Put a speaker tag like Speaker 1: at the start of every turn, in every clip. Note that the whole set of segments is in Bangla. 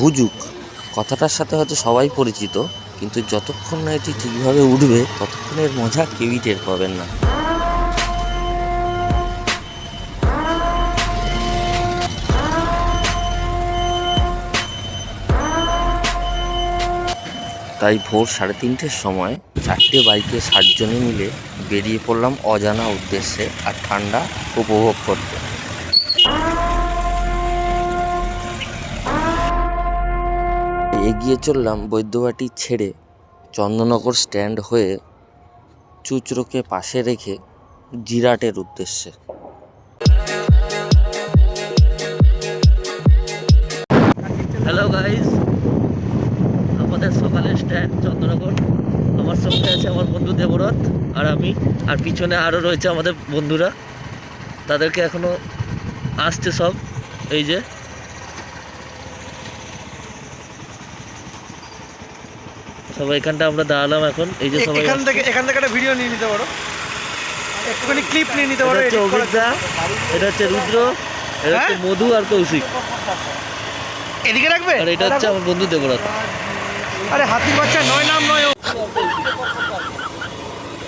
Speaker 1: হুজুক কথাটার সাথে হয়তো সবাই পরিচিত, কিন্তু যতক্ষণ না এটি ঠিকভাবে উঠবে ততক্ষণ এর মজা কেউই টের পাবেন না। তাই ভোর 3:30-র সময় 4টে বাইকে 60 জনে মিলে বেরিয়ে পড়লাম অজানা উদ্দেশ্যে আর ঠান্ডা উপভোগ করতে। এগিয়ে চললাম বৈদ্যবাটি ছেড়ে চন্দননগর স্ট্যান্ড হয়ে চুঁচড়োকে পাশে রেখে জিরাটের উদ্দেশ্যে। হ্যালো গাইস, আমাদের সকালের স্ট্যান্ড চন্দননগর। আমার সঙ্গে আছে আমার বন্ধু দেবরথ আর আমি, আর পিছনে আরও রয়েছে আমাদের বন্ধুরা। তাদেরকে এখনো আসছে সব। এই যে সবাই এখানটা আমরা দাঁড়ালাম এখন। এই যে সবাই
Speaker 2: এখান থেকে একটা ভিডিও নিয়ে নিতে পারো, একটুখানি ক্লিপ নিয়ে নিতে পারো।
Speaker 1: এটা হচ্ছে অভিজ্ঞতা, এটা হচ্ছে রুদ্র, এটা হচ্ছে মধু আর কৌশিক।
Speaker 2: এদিকে রাখবে।
Speaker 1: আর এটা হচ্ছে আমার বন্ধু দেবরথ।
Speaker 2: আরে হাতির বাচ্চা নয়, নাম নয়।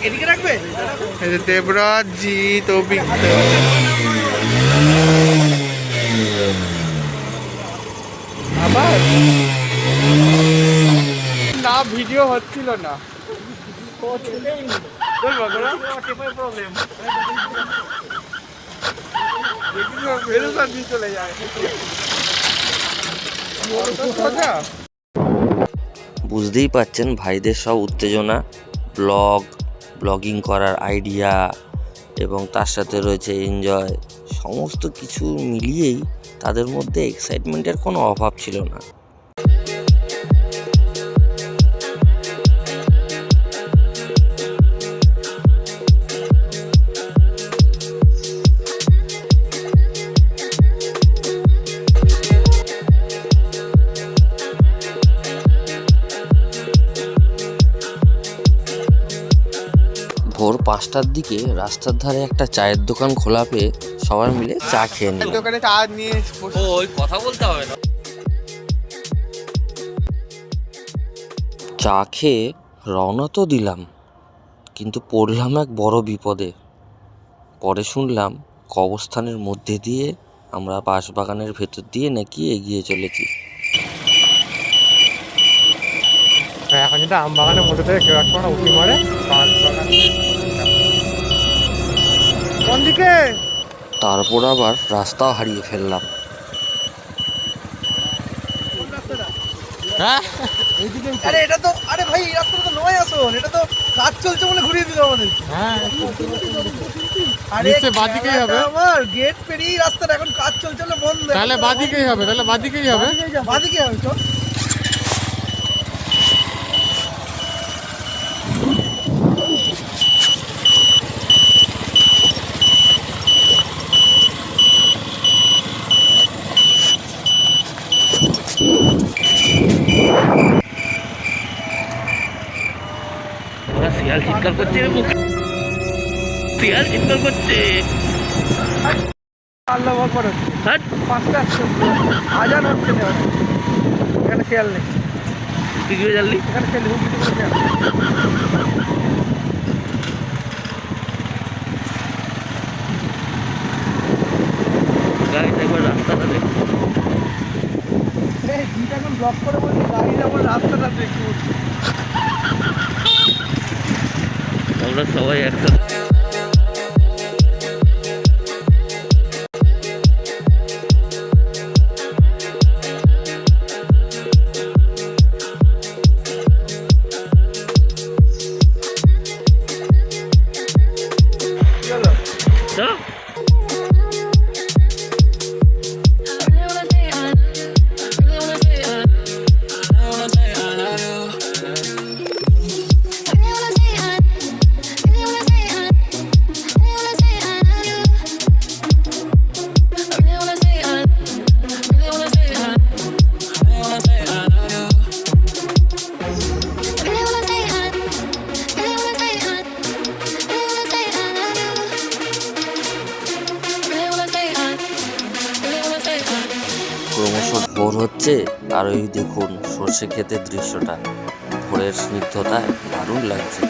Speaker 2: এদিকে রাখবে।
Speaker 3: এই যে দেবরাজ জিৎ অভিজ্ঞতা আবার না, ভিডিও হচ্ছিল না। চলে যায়।
Speaker 1: বুঝতেই পারছেন ভাইদের সব উত্তেজনা, ব্লগিং করার আইডিয়া এবং তার সাথে রয়েছে এনজয়, সমস্ত কিছু মিলিয়েই তাদের মধ্যে এক্সাইটমেন্টের কোনো অভাব ছিল না। ভোর 5টার দিকে রাস্তার ধারে একটা চায়ের দোকান খোলা পেয়ে সবাই মিলে চা খেয়ে নিলাম।
Speaker 3: দোকানে চা নিয়ে
Speaker 1: ওই কথা বলতে হবে না। চা খেয়ে রওনা তো দিলাম, কিন্তু পড়লাম এক বড় বিপদে। পরে শুনলাম কবরস্থানের মধ্যে দিয়ে আমরা বাঁশবাগানের ভেতর দিয়ে নাকি এগিয়ে চলেছি।
Speaker 3: এখন যদি আম বাগানের মধ্যে থেকে কেউ একটা উঠি মারে, কোন দিকে?
Speaker 1: তারপর আবার রাস্তাও হারিয়ে ফেললাম। হ্যাঁ,
Speaker 2: আরে এটা তো, আরে ভাই এই রাস্তাটা তো নয় আসল, এটা তো কাজ চলছে বলে ঘুরিয়ে দিল আমাদের।
Speaker 3: হ্যাঁ,
Speaker 2: আরে
Speaker 3: নিচে বাঁদিকেই হবে।
Speaker 2: আমার গেট পেরিয়ে রাস্তাটা এখন কাজ চলছে বলে বন্ধ।
Speaker 3: তাহলে বাঁদিকেই হবে,
Speaker 2: বাদিকে হবে। চল
Speaker 1: শিয়াল চিৎকার করছে, শিয়াল চিৎকার করছে।
Speaker 2: আল্লাহ আকবার।
Speaker 1: হাট,
Speaker 2: 5টা আজান হচ্ছে না, এখানে খেয়াল নেই।
Speaker 1: তুই কি জানলি?
Speaker 2: এখানে খেয়াল নেই, খেয়াল।
Speaker 1: গাড়িটা একবার রাস্তাটা দেখ।
Speaker 2: জিটা এখন ব্লক করে বলছি গাড়ি যাবো, রাস্তাটা দেখি।
Speaker 1: আমরা সবাই একসাথে। চলো।
Speaker 4: I really wanna say
Speaker 1: দিচ্ছে। আর ওই দেখুন সর্ষে ক্ষেতের দৃশ্যটা, ভোরের স্নিগ্ধতায় দারুণ লাগছে।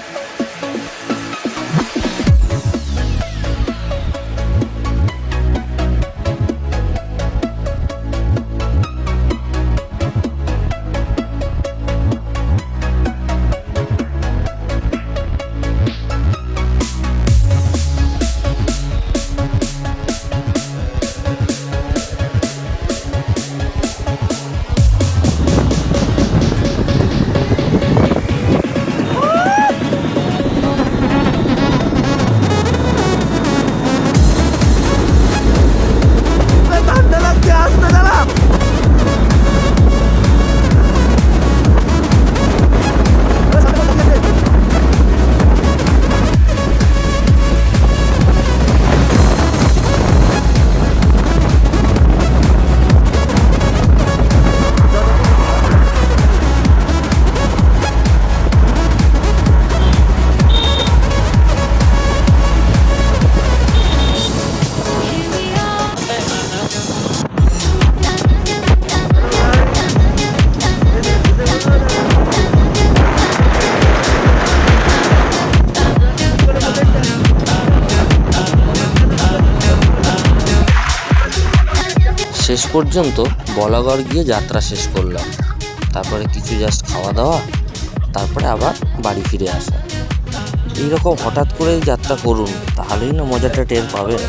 Speaker 1: শেষ পর্যন্ত বলাগড় গিয়ে যাত্রা শেষ করলাম। তারপরে কিছু জাস্ট খাওয়া দাওয়া, তারপরে আবার বাড়ি ফিরে আসা। এইরকম হঠাৎ করেই যাত্রা করুন, তাহলেই না মজাটা টের পাবেন।